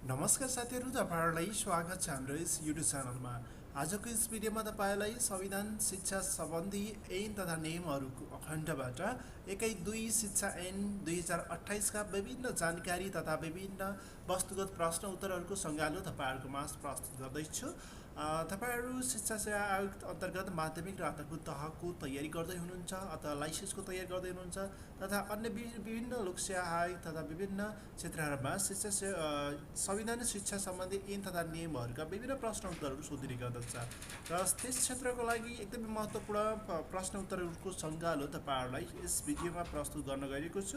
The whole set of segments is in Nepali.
नमस्कार साथीहरू, तपाईहरुलाई स्वागत छ हाम्रो यस युट्युब च्यानलमा। आजको यस भिडियोमा तपाईलाई संविधान शिक्षा सम्बन्धी ऐन तथा नियमहरूको अखण्डबाट एकै 2 शिक्षा ऐन 2028 का विभिन्न जानकारी तथा विभिन्न वस्तुगत प्रश्न उत्तरहरूको सङ्गालो तपाईहरुको माझ प्रस्तुत गर्दैछु। तपाईहरु शिक्षा सेवा आयोग अन्तर्गत माध्यमिक र आधारभूत तहको तयारी गर्दै हुनुहुन्छ अथवा लाइसेन्सको तयारी गर्दै हुनुहुन्छ तथा अन्य विभिन्न लोकसेवा आयोग तथा विभिन्न क्षेत्रहरूमा संवैधानिक शिक्षा सम्बन्धी ऐन तथा नियमहरूका विभिन्न प्रश्न उत्तरहरू सोधिने गर्दछ र त्यस क्षेत्रको लागि एकदमै महत्त्वपूर्ण प्रश्न उत्तरहरूको सङ्गालो तपाईहरुलाई यस भिडियोमा प्रस्तुत गर्न गएको छु।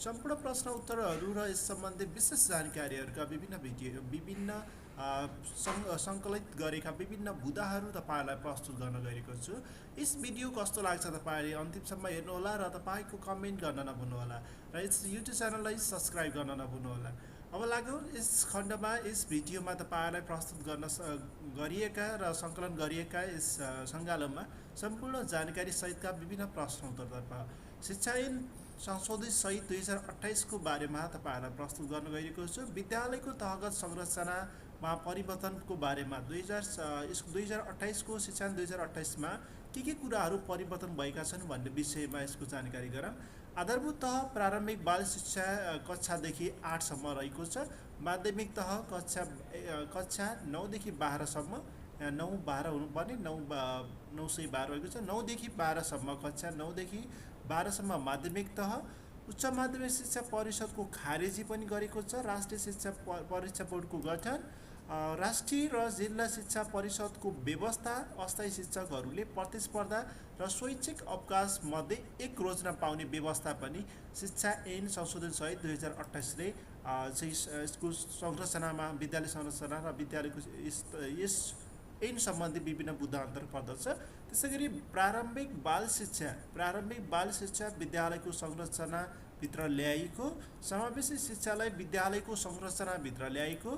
सम्पूर्ण प्रश्न उत्तरहरू र यस सम्बन्धी विशेष जानकारीहरूका विभिन्न सङ्कलित गरेका विभिन्न बुदाहरू तपाईहरुलाई प्रस्तुत गर्न गएको छु। यस भिडियो कस्तो लाग्छ तपाईहरुले अन्तिमसम्म हेर्नुहोला र तपाईको कमेन्ट गर्न नभुल्नुहोला र यस युट्युब च्यानललाई सब्स्क्राइब गर्न नभुल्नुहोला। अब लागौँ यस खण्डमा यस भिडियोमा तपाईहरुलाई प्रस्तुत गर्न गरिएका र सङ्कलन गरिएका यस सङ्गालोमा सम्पूर्ण जानकारी सहितका विभिन्न प्रश्न उत्तरतर्फ शिक्षा ऐन संशोधित सहित 2028 को बारेमा तपाईहरुलाई प्रस्तुत गर्न गएको छु। विद्यालयको तहगत संरचनामा परिवर्तनको बारेमा 2028 को शिक्षा ऐन 2028 मा के कुराहरू परिवर्तन भएका छन् भन्ने विषयमा यसको जानकारी गरौँ। आधारभूत तह प्रारम्भिक बाल शिक्षा कक्षादेखि 8 सम्म रहेको छ। माध्यमिक तह कक्षा 9 देखि 12 सम्म 9 12 हुनुपर्ने 912 रहेको छ। 9 देखि 12 सम्म कक्षा 9 देखि 12 सम्म माध्यमिक तह। उच्च माध्यमिक शिक्षा परिषदको खारेजी पनि गरेको छ। राष्ट्रिय शिक्षा परीक्षा बोर्डको गठन, राष्ट्रिय र जिल्ला शिक्षा परिषदको व्यवस्था, अस्थायी शिक्षकहरूले प्रतिस्पर्धा र स्वैच्छिक अवकाश मध्ये एक रोज्न पाउने व्यवस्था पनि शिक्षा ऐन संशोधन सहित 2028 ले यसको संरचनामा विद्यालय संरचना र विद्यालयको यस ऐन सम्बन्धी विभिन्न बुदा अन्तर्गत पर्दछ। त्यसैगरी प्रारम्भिक बाल शिक्षा विद्यालयको संरचनाभित्र ल्याइएको, समावेशी शिक्षालाई विद्यालयको संरचनाभित्र ल्याइएको,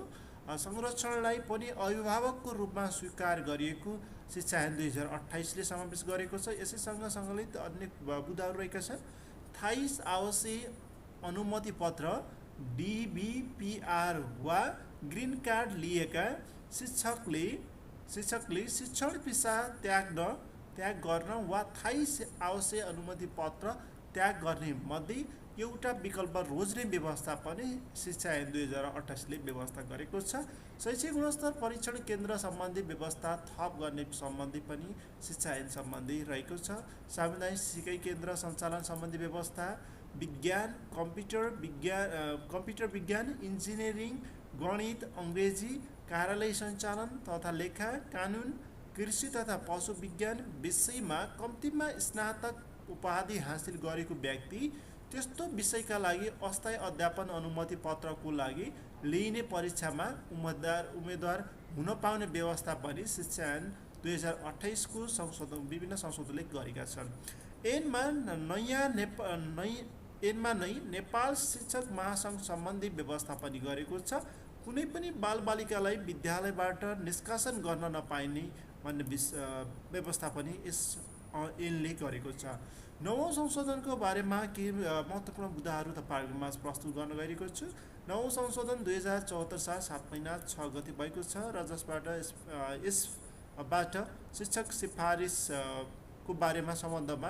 संरक्षणलाई पनि अभिभावकको रूपमा स्वीकार गरिएको शिक्षा ऐन 2028 ले समावेश गरेको छ। यसैसँग सङ्कलित अन्य बुदाहरू रहेका छन्। 28 आवासीय अनुमति पत्र DBPR वा ग्रीन कार्ड लिएका शिक्षकले शिक्षण पेशा त्याग गर्न वा 28 आवासीय अनुमति पत्र त्याग गर्ने मध्ये एउटा विकल्प रोज्ने व्यवस्था पनि शिक्षा ऐन 2028 ले व्यवस्था गरेको छ। शैक्षिक गुणस्तर परीक्षण केन्द्र सम्बन्धी व्यवस्था थप गर्ने सम्बन्धी पनि शिक्षा ऐन सम्बन्धी रहेको छ। सामुदायिक सिकाइ केन्द्र सञ्चालन सम्बन्धी व्यवस्था, विज्ञान कम्प्युटर विज्ञान, इन्जिनियरिङ, गणित, अङ्ग्रेजी, कार्यालय सञ्चालन तथा लेखा, कानुन, कृषि तथा पशु विज्ञान विषयमा कम्तीमा स्नातक उपाधि हासिल गरेको व्यक्ति त्यस्तो विषयका लागि अस्थायी अध्यापन अनुमति पत्रको लागि लिइने परीक्षामा उम्मेदवार हुन पाउने व्यवस्था पनि शिक्षा ऐन 2028 को विभिन्न संशोधनले गरेका छन्। ऐनमा नै नेपाल शिक्षक महासङ्घ सम्बन्धी व्यवस्था पनि गरेको छ। कुनै पनि बालबालिकालाई विद्यालयबाट निष्कासन गर्न नपाइने भन्ने व्यवस्था पनि यस ऐनले गरेको छ। नवौं संशोधनको बारेमा के महत्त्वपूर्ण बुदाहरू तपाईहरुको माझ प्रस्तुत गर्न गएको छु। नवौं संशोधन 2074 साल 7 महिना 6 गते भएको छ र जसबाट यसबाट शिक्षक सिफारिसको बारेमा सम्बन्धमा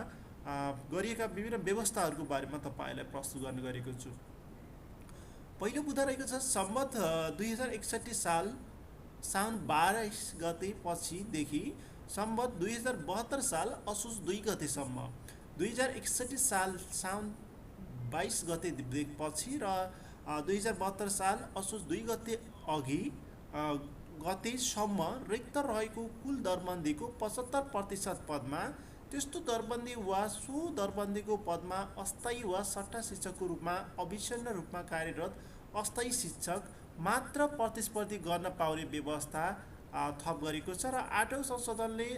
गरिएका विभिन्न व्यवस्थाहरूको बारेमा तपाईहरुलाई प्रस्तुत गर्न गएको छु। पहिलो बुदा रहेको छ सम्बत 2061 साल साउन 12 गते पछिदेखि सम्बत 2072 साल असोज 2 गतेसम्म, 2061 साल साउन 22 गते पछि र 2072 साल असोज 2 गते अघि गतेसम्म रिक्त रहेको कुल दरबन्दीको 75% पदमा त्यस्तो दरबन्दी वा सो दरबन्दीको पदमा अस्थायी वा सट्टा शिक्षकको रूपमा अविच्छिन्न रूपमा कार्यरत अस्थायी शिक्षक मात्र प्रतिस्पर्धी गर्न पाउने व्यवस्था थप गरेको छ र 8औं संशोधनले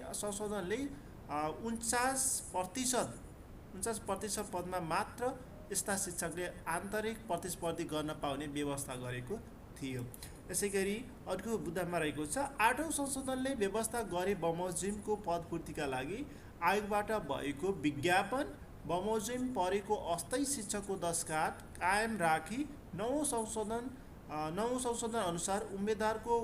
49% पदमा मात्र यस्ता शिक्षकले आन्तरिक प्रतिस्पर्धी गर्न पाउने व्यवस्था गरेको थियो। यसैगरी अर्को बुदामा रहेको छ 8औं संशोधनले व्यवस्था गरे बमोजिमको पदपूर्तिका लागि आयोगबाट भएको विज्ञापन, बमोजिम परेको अस्थायी शिक्षकको दस्खत कायम राखी 9औं संशोधन नौं संशोधन अनुसार उम्मेदवारको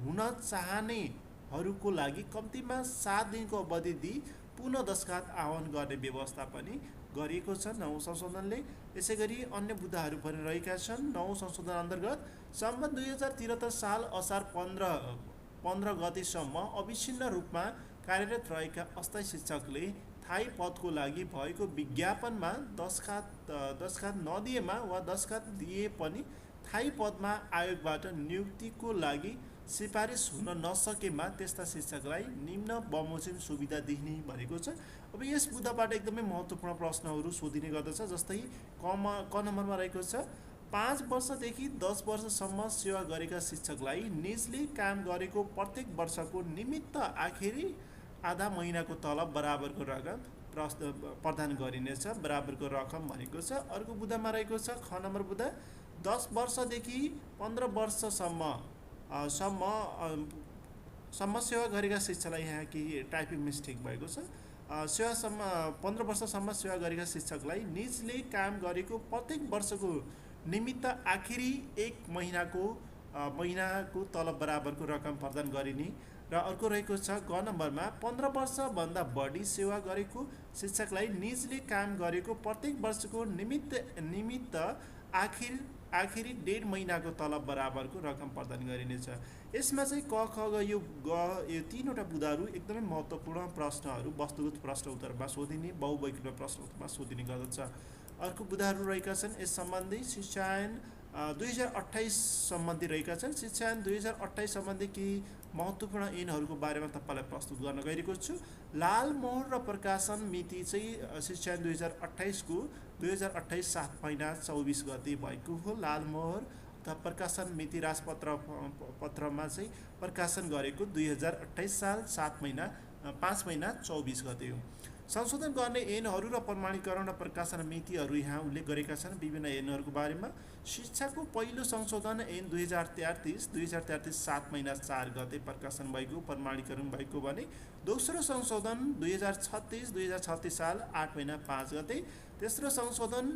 हुन चाहनेहरूको लागि कम्तीमा 7 दिनको अवधि दिई पुनः दस्खत आह्वान गर्ने व्यवस्था पनि गरिएको छ नौं संशोधनले। यसै गरी अन्य बुदाहरू पनि रहेका छन्। नौं संशोधन अन्तर्गत सम्म 2073 साल असार 15 गतेसम्म अविच्छिन्न रूपमा कार्यरत रहेका अस्थायी शिक्षकले थायी पदको लागि भएको विज्ञापनमा दस्खत नदिएमा वा दस्खत दिए पनि थायी पदमा आयोगबाट नियुक्तिको लागि सिफारिस हुन नसकेमा त्यस्ता शिक्षकलाई निम्न बमोजिम सुविधा दिने भनेको छ। अब यस बुदाबाट एकदमै महत्त्वपूर्ण प्रश्नहरू सोधिने गर्दछ। जस्तै क नम्बरमा रहेको छ 5 वर्षदेखि 10 वर्षसम्म सेवा गरेका शिक्षकलाई निजले काम गरेको प्रत्येक वर्षको निमित्त आखिरी आधा महिनाको तलब बराबरको रकम प्रदान गरिनेछ। बराबरको रकम भनेको छ। अर्को बुदामा रहेको छ ख नम्बर बुदा 10 वर्षदेखि 15 वर्षसम्म सेवा गरेका शिक्षकलाई, यहाँ केही टाइपिङ मिस्टेक भएको छ, 15 वर्षसम्म सेवा गरेका शिक्षकलाई निजले काम गरेको प्रत्येक वर्षको निमित्त आखिरी 1 महिनाको तलब बराबरको रकम प्रदान गरिने। र अर्को रहेको छ ग नम्बरमा 15 वर्षभन्दा बढी सेवा गरेको शिक्षकलाई निजले काम गरेको प्रत्येक वर्षको निमित्त आखिरी 1.5 महिनाको तलब बराबरको रकम प्रदान गरिनेछ। यसमा चाहिँ क ख ग यो तीनवटा बुदाहरू एकदमै महत्त्वपूर्ण प्रश्नहरू वस्तुगत प्रश्न उत्तरमा सोधिने, बहुवैकल्पिक प्रश्न उत्तरमा सोधिने गर्दछ। अर्को बुदाहरू रहेका छन् यस सम्बन्धी शिक्षायन 2028 सम्बन्धी रहेका छन्। शिक्षायन 2028 सम्बन्धी केही महत्त्वपूर्ण ऐनहरूको बारेमा तपाईँलाई प्रस्तुत गर्न गइरहेको छु। लाल मोहर र प्रकाशन मिति चाहिँ शिक्षायन 2028 को 2028 7 महिना 24 गते भएको हो। लाल मोहर तथा प्रकाशन मिति राजपत्रमा चाहिँ प्रकाशन गरेको 2028 साल 5 महिना 24 गते हो। संशोधन गर्ने ऐनहरू र प्रमाणीकरण र प्रकाशन मितिहरू यहाँ उल्लेख गरेका छन् विभिन्न ऐनहरूको बारेमा। शिक्षाको पहिलो संशोधन ऐन 2033 7 महिना 4 गते प्रकाशन भएको प्रमाणीकरण भएको भने दोस्रो संशोधन 2036 साल 8 महिना 5 गते, तेस्रो संशोधन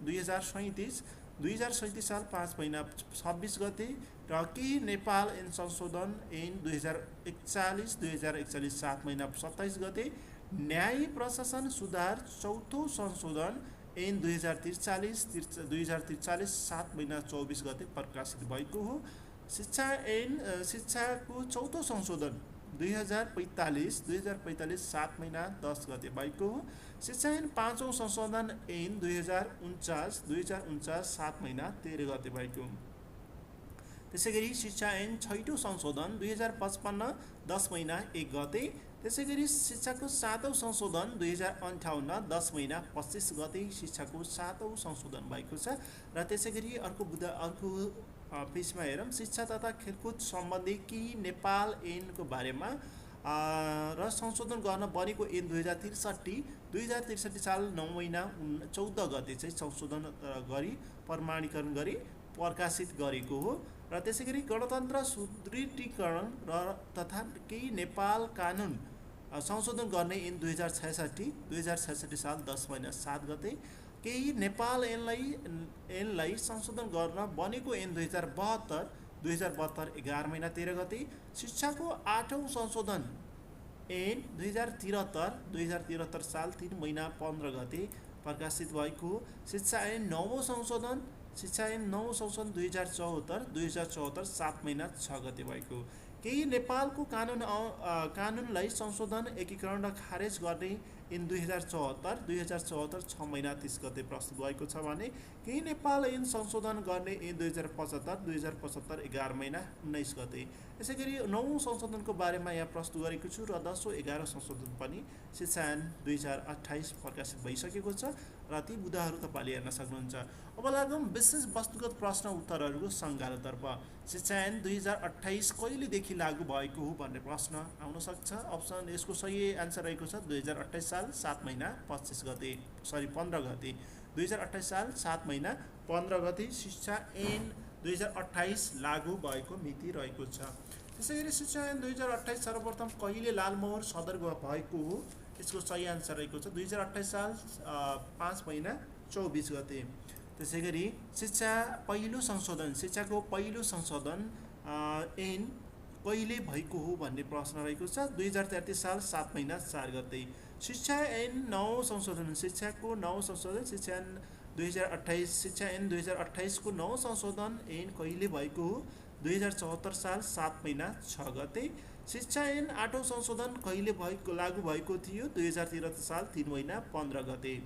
2037 साल 5 महिना 26 गते र केही नेपाल ऐन संशोधन ऐन 2041 7 महिना 27 गते, न्याय प्रशासन सुधार चौथो संशोधन ऐन 2043 7 महिना 24 गते प्रकाशित भएको हो। शिक्षाको चौथो संशोधन 2045 7 महिना 10 गते भएको हो। शिक्षा ऐन पाँचौं संशोधन ऐन 2049 7 महिना 13 गते भएको हो। त्यसैगरी शिक्षा ऐन छैटौं संशोधन 2055 10 महिना 1 गते। त्यसैगरी शिक्षाको सातौं संशोधन 2058 10 महिना 25 गते शिक्षाको सातौं संशोधन भएको छ। र त्यसैगरी अर्को पेजमा हेरौँ शिक्षा तथा खेलकुद सम्बन्धी केही नेपाल ऐनको बारेमा र संशोधन गर्न बनेको ऐन 2063 साल 9 महिना 14 गते चाहिँ संशोधन गरी प्रमाणीकरण गरी प्रकाशित गरेको हो। र त्यसैगरी गणतन्त्र सुदृढीकरण तथा केही नेपाल कानुन संशोधन गर्ने ऐन 2066 साल 10 महिना 7 गते, केही नेपाल ऐनलाई संशोधन गर्न बनेको ऐन 2072 11 महिना 13 गते, शिक्षाको आठौं संशोधन ऐन 2073 साल 3 महिना 15 गते प्रकाशित भएको हो। शिक्षा ऐन नौं संशोधन 2074 7 महिना 6 गते भएको। केही नेपालको कानुनलाई संशोधन एकीकरण र खारेज गर्ने ऐन 2074 6 महिना 30 गते प्रस्तुत भएको छ भने केही नेपाल ऐन संशोधन गर्ने ऐन 2075 11 महिना 19 गते। यसैगरी नौं संशोधनको बारेमा यहाँ प्रस्तुत गरेको छु र 10औं 11 संशोधन पनि शिक्षा ऐन 2028 प्रकाशित भइसकेको छ र ती बुदाहरू तपाईँले हेर्न सक्नुहुन्छ। अब लागौँ विशेष वस्तुगत प्रश्न उत्तरहरूको सङ्गालोतर्फ। शिक्षा ऐन 2028 कहिलेदेखि लागू भएको हो भन्ने प्रश्न आउन सक्छ। अप्सन यसको सही आन्सर रहेको छ 2028 साल 7 महिना 15 गते 2028 साल 7 महिना 15 गते शिक्षा ऐन 2028 लागू भएको मिति रहेको छ। त्यसैगरी शिक्षा ऐन 2028 सर्वप्रथम कहिले लालमोहर सदर भएको हो, यसको सही आन्सर रहेको छ 2028 साल 5 महिना 24 गते। त्यसै गरी शिक्षाको पहिलो संशोधन ऐन कहिले भएको हो भन्ने प्रश्न रहेको छ। 2033 साल 7 महिना 4 गते। शिक्षा ऐन 9 संशोधन शिक्षाको 9 संशोधन शिक्षा ऐन 2028 को 9 संशोधन ऐन कहिले भएको हो? 2074 साल 7 महिना 6 गते। शिक्षा ऐन 8औं संशोधन कहिले लागू भएको थियो? 2073 साल 3 महिना 15 गते।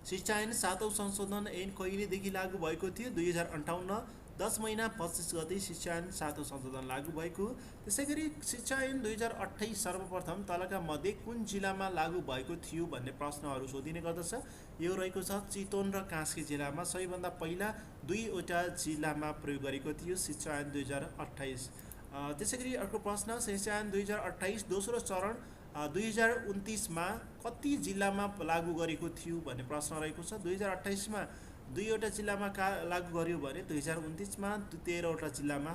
शिक्षा ऐन 7औं संशोधन ऐन कहिलेदेखि लागू भएको थियो? 2058 10 महिना 25 गते शिक्षा ऐन 7औं संशोधन लागू भएको। त्यसै गरी शिक्षा ऐन 2028 सर्वप्रथम तलका मध्ये कुन जिल्लामा लागू भएको थियो भन्ने प्रश्नहरू सोधिने गर्दछ। यो रहेको छ चितवन र कास्की जिल्लामा। सबैभन्दा पहिला 2वटा जिल्लामा प्रयोग गरेको थियो शिक्षा ऐन 2028। त्यसै गरी अर्को प्रश्न, शिक्षा ऐन 2028 दोस्रो चरण 2029 मा कति जिल्लामा लागू गरेको थियो भन्ने प्रश्न रहेको छ। 2028 मा 2वटा जिल्लामा लागू गर्यो भने 2029 मा 13वटा जिल्लामा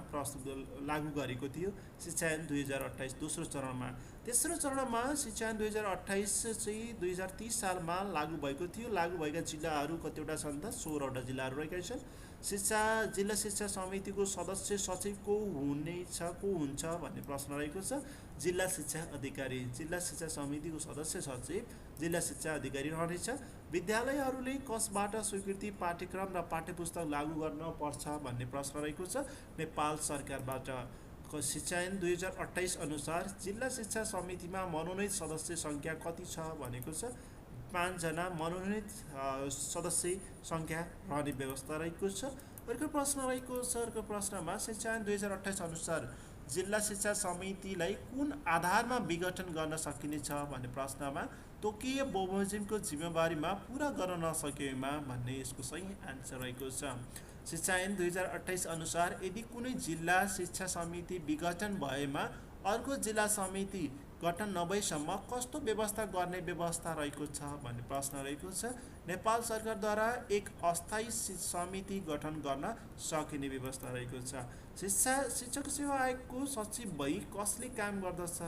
लागू गरेको थियो शिक्षा ऐन 2028 दोस्रो चरणमा। तेस्रो चरणमा शिक्षा ऐन 2028 चाहिँ 2030 सालमा लागू भएको थियो। लागू भएका जिल्लाहरू कतिवटा छन् त? 16वटा जिल्लाहरू रहेका छन्। जिल्ला शिक्षा समितिको सदस्य सचिव को हुन्छ भन्ने प्रश्न रहेको छ। जिल्ला शिक्षा अधिकारी। जिल्ला शिक्षा समितिको सदस्य सचिव जिल्ला शिक्षा अधिकारी रहनेछ। विद्यालयहरूले कसबाट स्वीकृति पाठ्यक्रम र पाठ्यपुस्तक लागू गर्न पर्छ भन्ने प्रश्न रहेको छ। नेपाल सरकारबाट। शिक्षा ऐन 2028 अनुसार जिल्ला शिक्षा समितिमा मनोनित सदस्य सङ्ख्या कति छ भनेको छ? 5 जना मनोनित सदस्य सङ्ख्या रहने व्यवस्था रहेको छ। अर्को प्रश्न रहेको छ। अर्को प्रश्नमा शिक्षा ऐन 2028 अनुसार जिल्ला शिक्षा समितिलाई कुन आधारमा विघटन गर्न सकिनेछ भन्ने प्रश्नमा तोकीय बमोजिमको जिम्मेवारीमा पुरा गर्न नसकेमा भन्ने यसको सही आन्सर रहेको छ। शिक्षा ऐन 2028 अनुसार यदि कुनै जिल्ला शिक्षा समिति विघटन भएमा अर्को जिल्ला समिति गठन नभएसम्म कस्तो व्यवस्था गर्ने व्यवस्था रहेको छ भन्ने प्रश्न रहेको छ। नेपाल सरकारद्वारा एक अस्थायी समिति गठन गर्न सकिने व्यवस्था रहेको छ। शिक्षक सेवा आयोगको सचिव भई कसले काम गर्दछ?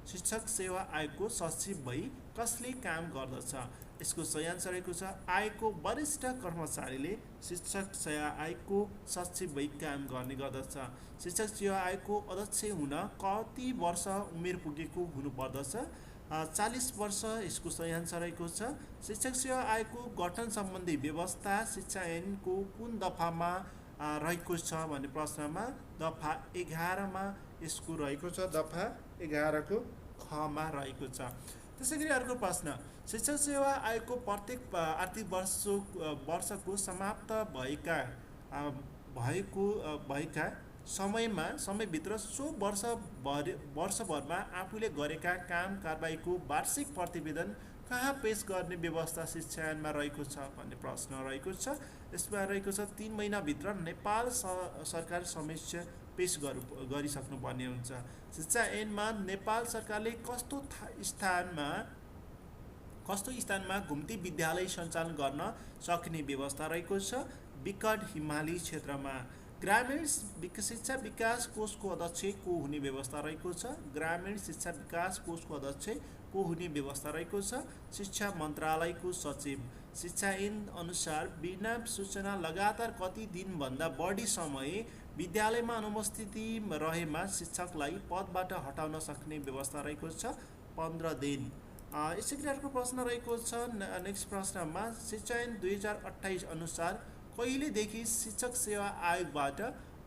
शिक्षक सेवा आयोगको सचिव भई कसले काम गर्दछ? यसको सही आन्सर रहेको छ आयोगको वरिष्ठ कर्मचारीले शिक्षक सेवा आयोगको सचिव भई काम गर्ने गर्दछ। शिक्षक सेवा आयोगको अध्यक्ष हुन कति वर्ष उमेर पुगेको हुनुपर्दछ? 40 वर्ष यसको सही आन्सर रहेको छ। शिक्षक सेवा आयोगको गठन सम्बन्धी व्यवस्था शिक्षा ऐनको कुन दफामा रहेको छ भन्ने प्रश्नमा दफा 11 मा यसको रहेको छ। दफा 11 को ख मा रहेको छ। त्यसै गरी अर्को प्रश्न, शिक्षक सेवा आयोगको प्रत्येक आर्थिक वर्षको समाप्त भएका समयभित्र सो वर्षभरमा आफूले गरेका काम कारबाहीको वार्षिक प्रतिवेदन कहाँ पेश गर्ने व्यवस्था शिक्षा ऐनमा रहेको छ भन्ने प्रश्न रहेको छ। यसमा रहेको छ 3 महिनाभित्र नेपाल सरकार समक्ष पेश गरिसक्नुपर्ने हुन्छ। शिक्षा ऐनमा नेपाल सरकारले कस्तो स्थानमा घुम्ती विद्यालय सञ्चालन गर्न सक्ने व्यवस्था रहेको छ? विकट हिमाली क्षेत्रमा। ग्रामीण शिक्षा विकास कोषको अध्यक्ष को हुने व्यवस्था रहेको छ? ग्रामीण शिक्षा विकास कोषको अध्यक्ष को हुने व्यवस्था रहेको छ? शिक्षा मन्त्रालयको सचिव। शिक्षा ऐन अनुसार बिना सूचना लगातार कति दिनभन्दा बढी समय विद्यालयमा अनुपस्थिति रहेमा शिक्षकलाई पदबाट हटाउन सक्ने व्यवस्था रहेको छ? 15 दिन। यसै गरी अर्को प्रश्न रहेको छ। नेक्स्ट प्रश्नमा शिक्षा ऐन 2028 अनुसार कहिलेदेखि शिक्षक सेवा आयोगबाट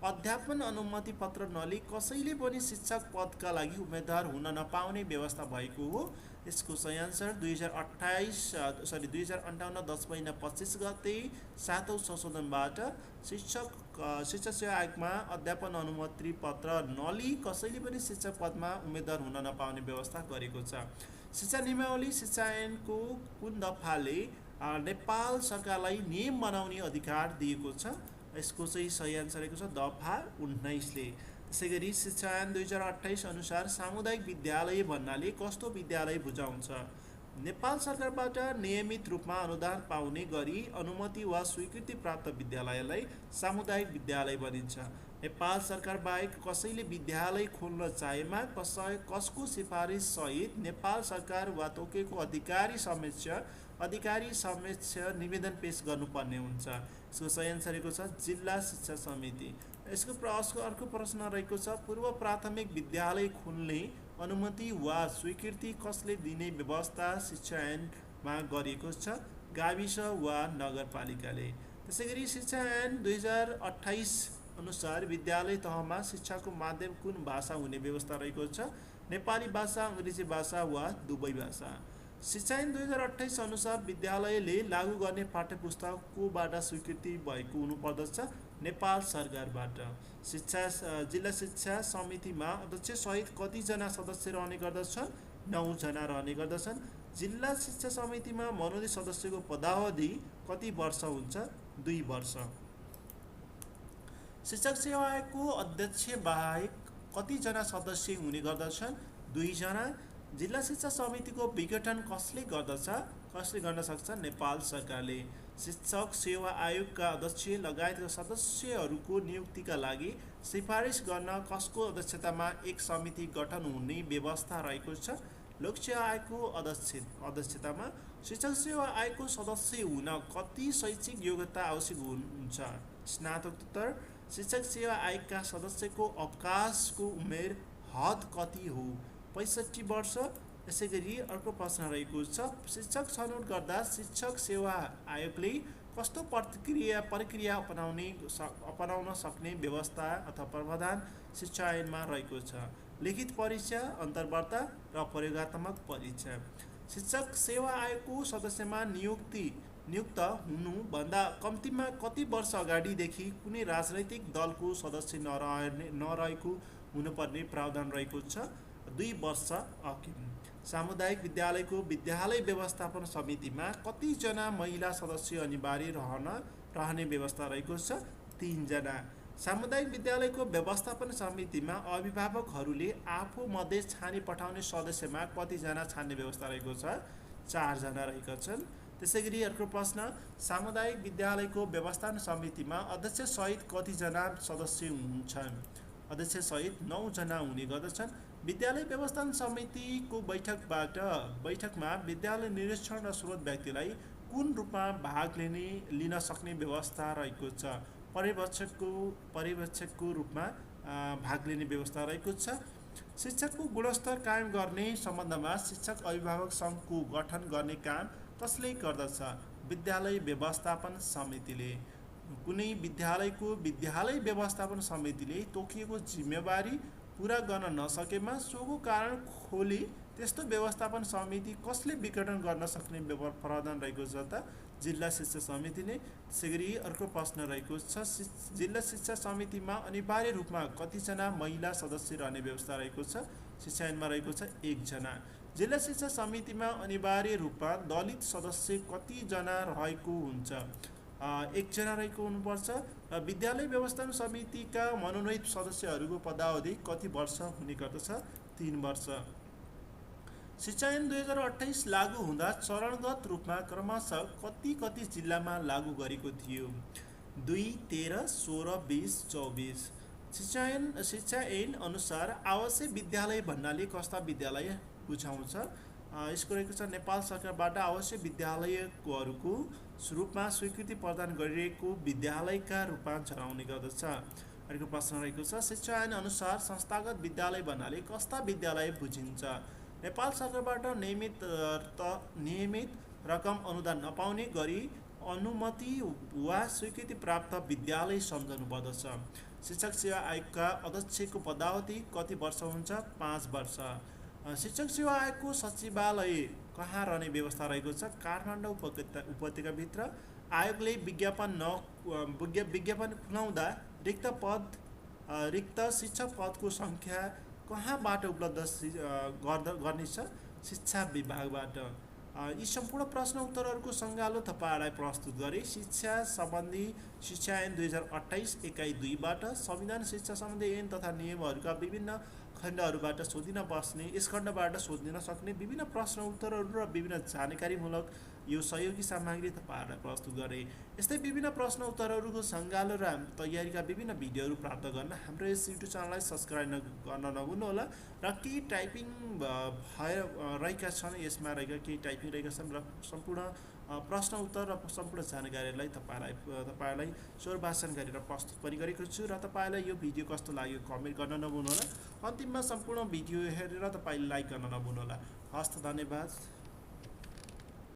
अध्यापन अनुमति पत्र नलिई कसैले पनि शिक्षक पदका लागि उम्मेदवार हुन नपाउने व्यवस्था भएको हो? यसको सही आन्सर 2058 10 महिना 25 गते 7औं संशोधनबाट शिक्षा सेवा आयोगमा अध्यापन अनुमति पत्र नलिई कसैले पनि शिक्षक पदमा उम्मेदवार हुन नपाउने व्यवस्था गरेको छ। शिक्षा नियमावली शिक्षा ऐनको कुन दफाले नेपाल सरकारलाई नियम बनाउने अधिकार दिएको छ? यसको चाहिँ सही आन्सर रहेको छ दफा 19 ले। त्यसै गरी शिक्षा ऐन 2028 अनुसार सामुदायिक विद्यालय भन्नाले कस्तो विद्यालय बुझाउँछ? नेपाल सरकारबाट नियमित रूपमा अनुदान पाउने गरी अनुमति वा स्वीकृति प्राप्त विद्यालयलाई सामुदायिक विद्यालय भनिन्छ। नेपाल सरकार बाहेक कसैले विद्यालय खोल्न चाहेमा कसको सिफारिस सहित नेपाल सरकार वा तोकेको अधिकारी समक्ष अधिकारी समक्ष निवेदन पेश गर्नुपर्ने हुन्छ। यसको सही आन्सर रहेको छ जिल्ला शिक्षा समिति। यसको अर्को प्रश्न रहेको छ पूर्व प्राथमिक विद्यालय खोल्ने अनुमति वा स्वीकृति कसले दिने व्यवस्था शिक्षा ऐनमा गरिएको छ? गाविस वा नगरपालिकाले। त्यसैगरी शिक्षा ऐन 2028 अनुसार विद्यालय तहमा शिक्षाको माध्यम कुन भाषा हुने व्यवस्था रहेको छ? नेपाली भाषा, अङ्ग्रेजी भाषा वा दुवै भाषा। शिक्षा ऐन 2028 अनुसार विद्यालयले लागू गर्ने पाठ्यपुस्तक कोबाट स्वीकृति भएको हुनुपर्दछ? नेपाल सरकारबाट। जिल्ला शिक्षा समितिमा अध्यक्ष सहित कतिजना सदस्य रहने गर्दछन्? 9 जना रहने गर्दछन्। जिल्ला शिक्षा समितिमा मनोनीत सदस्यको पदावधि कति वर्ष हुन्छ? 2 वर्ष। शिक्षक सेवा आयोगको अध्यक्ष बाहेक कतिजना सदस्य हुने गर्दछन्? 2 जना। जिल्ला शिक्षा समितिको विघटन कसले गर्दछ? कसले गर्न सक्छ? नेपाल सरकारले। शिक्षक सेवा आयोगका अध्यक्ष लगायतका सदस्यहरूको नियुक्तिका लागि सिफारिस गर्न कसको अध्यक्षतामा एक समिति गठन हुने व्यवस्था रहेको छ? लोक सेवा आयोगको अध्यक्षतामा। शिक्षक सेवा आयोगको सदस्य हुन कति शैक्षिक योग्यता आवश्यक हुन्छ? स्नातकोत्तर। शिक्षक सेवा आयोगका सदस्यको अवकाशको उमेर हद कति हो? 65 वर्ष। यसैगरी अर्को प्रश्न रहेको छ शिक्षक छनौट गर्दा शिक्षक सेवा आयोगले कस्तो प्रक्रिया अपनाउन सक्ने व्यवस्था अथवा प्रावधान शिक्षा ऐनमा रहेको छ? लिखित परीक्षा, अन्तर्वार्ता र प्रयोगात्मक परीक्षा। शिक्षक सेवा आयोगको सदस्यमा नियुक्त हुनुभन्दा कम्तीमा कति वर्ष अगाडिदेखि कुनै राजनैतिक दलको सदस्य नरहेको हुनुपर्ने प्रावधान रहेको छ? 2 वर्ष अघि। सामुदायिक विद्यालयको विद्यालय व्यवस्थापन समितिमा कतिजना महिला सदस्य अनिवार्य रहने व्यवस्था रहेको छ? 3 जना। सामुदायिक विद्यालयको व्यवस्थापन समितिमा अभिभावकहरूले आफूमध्ये छानी पठाउने सदस्यमा कतिजना छान्ने व्यवस्था रहेको छ? 4 जना रहेका छन्। त्यसैगरी अर्को प्रश्न सामुदायिक विद्यालयको व्यवस्थापन समितिमा अध्यक्ष सहित कतिजना सदस्य हुन्छन्? अध्यक्ष सहित 9 जना हुने गर्दछन्। विद्यालय व्यवस्थापन समितिको बैठकमा विद्यालय निरीक्षण र स्रोत व्यक्तिलाई कुन रूपमा भाग लिन सक्ने व्यवस्था रहेको छ? पर्यवेक्षकको रूपमा भाग लिने व्यवस्था रहेको छ। शिक्षकको गुणस्तर कायम गर्ने सम्बन्धमा शिक्षक अभिभावक सङ्घको गठन गर्ने काम कसले गर्दछ? विद्यालय व्यवस्थापन समितिले। कुनै विद्यालयको विद्यालय व्यवस्थापन समितिले तोकिएको जिम्मेवारी पूरा गर्न नसकेमा सोको कारण खोली त्यस्तो व्यवस्थापन समिति कसले विघटन गर्न सक्ने प्रावधान रहेको छ त? जिल्ला शिक्षा समितिले। त्यसैगरी अर्को प्रश्न रहेको छ जिल्ला शिक्षा समितिमा अनिवार्य रूपमा कतिजना महिला सदस्य रहने व्यवस्था रहेको छ? शिक्षा ऐनमा रहेको छ 1 जना। जिल्ला शिक्षा समितिमा अनिवार्य रूपमा दलित सदस्य कतिजना रहेको हुन्छ? 1 जना रहेको हुनुपर्छ। विद्यालय व्यवस्थापन समितिका मनोनीत सदस्यहरूको पदावधि कति वर्ष हुने गर्दछ? 3 वर्ष। शिक्षा ऐन 2028 लागू हुँदा चरणगत रूपमा क्रमशः कति जिल्लामा लागू गरेको थियो? 2, 13, 16, 20, 24। शिक्षा ऐन अनुसार आवासीय विद्यालय भन्नाले कस्ता विद्यालय बुझाउँछ? यसको रहेको छ नेपाल सरकारबाट आवासीय विद्यालयहरूको रूपमा स्वीकृति प्रदान गरिएको विद्यालयका रूपमा चलाउने गर्दछ। अर्को प्रश्न रहेको छ शिक्षा ऐन अनुसार संस्थागत विद्यालय भन्नाले कस्ता विद्यालय बुझिन्छ? नेपाल सरकारबाट नियमित रकम अनुदान नपाउने गरी अनुमति वा स्वीकृति प्राप्त विद्यालय सम्झनु पर्दछ। शिक्षक सेवा आयोगका अध्यक्षको पदावधि कति वर्ष हुन्छ? 5 वर्ष। शिक्षक सेवा आयोगको सचिवालय कहाँ रहने व्यवस्था रहेको छ? काठमाडौँ उपत्यकाभित्र। आयोगले विज्ञापन खुलाउँदा रिक्त शिक्षक पदको सङ्ख्या कहाँबाट उपलब्ध गर्नेछ? शिक्षा विभागबाट। यी सम्पूर्ण प्रश्न उत्तरहरूको सङ्गालो तपाईँहरूलाई प्रस्तुत गरे शिक्षा सम्बन्धी शिक्षा ऐन 2028 इकाइ 2बाट संविधान शिक्षा सम्बन्धी ऐन तथा नियमहरूका विभिन्न खण्डहरूबाट सोधिन बस्ने यस खण्डबाट सोधिन सक्ने विभिन्न प्रश्न उत्तरहरू र विभिन्न जानकारीमूलक यो सहयोगी सामग्री तपाईँहरूलाई प्रस्तुत गरे। यस्तै विभिन्न प्रश्न उत्तरहरूको सङ्गालो र तयारीका विभिन्न भिडियोहरू प्राप्त गर्न हाम्रो यस युट्युब च्यानललाई सब्सक्राइब गर्न नभुल्नुहोला र केही टाइपिङ रहेका छन् यसमा रहेका केही टाइपिङ रहेका छन् र सम्पूर्ण प्रश्न उत्तर र सम्पूर्ण जानकारीलाई तपाईहरुलाई स्वर भाषण गरेर प्रस्तुत पनि गरेको छु र तपाईलाई यो भिडियो कस्तो लाग्यो कमेन्ट गर्न नभुल्नुहोला। अन्तिममा सम्पूर्ण भिडियो हेरेर तपाईले लाइक गर्न नभुल्नुहोला। हस्त धन्यवाद।